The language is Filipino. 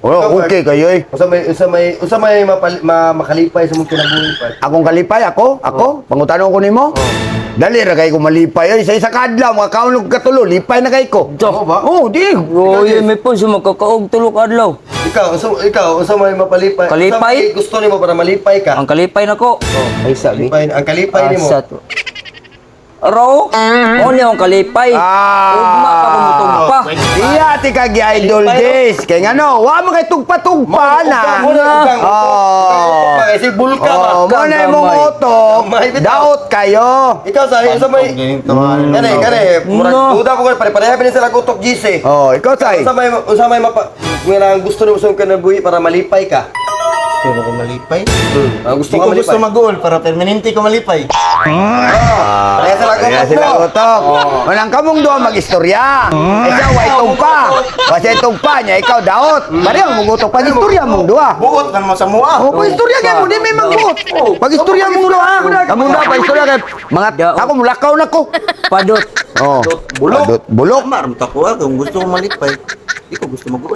Oh, okay kayo eh. Usa may makalipay sa mong kinabuhi pa. Akong kalipay, ako? Pangutanong ko nimo? Dali ra kay ko malipay ay sa isa ka adlaw mga kaunog katulo lipay na kay ko. Oo ba? Oh, di. Oh, yun, may po siya magkakaog tulog adlaw. Ikaw, usa may mapalipay. Kalipay? Usa may gusto nimo para malipay ka. Ang kalipay na ko. Ay, sabi. Ang kalipay nimo. Asa to? Aro? O niya ang kalipay. Ugma pa kumutong pa. Iya ti kag idol days. Kay ngano, wa mo kay tugpa-tugpa na. Oh. Kasi bulka ba? Oh, mo na imong utok. Daot kayo. Ikaw sa usa may kani murag duda ko pare-pareha bin sila utok GC. Oh, ikaw say. Usa may nga gusto nimo sa kinabuhi para malipay ka. Gusto ko malipay. Gusto Hindi ka ko gusto malipay. mag-goal para permanente ko malipay. Pareha sila Kaya sila utok. Walang kamong duha mag-istorya. Ikaw way tugpa. Kasi tugpa niya ikaw daot. Pareho mong utok pag istorya mong duha. Buot kan mo sa mua. Oh, pag istorya kay mo di may magbuot. Pag istorya mong duha. Kamong duha pag istorya kay mga ako mulakaw na ko. Padot. Oh. Bulok. Bulok. Maram ta ko kung gusto ko malipay. Hindi ko gusto mag-goal.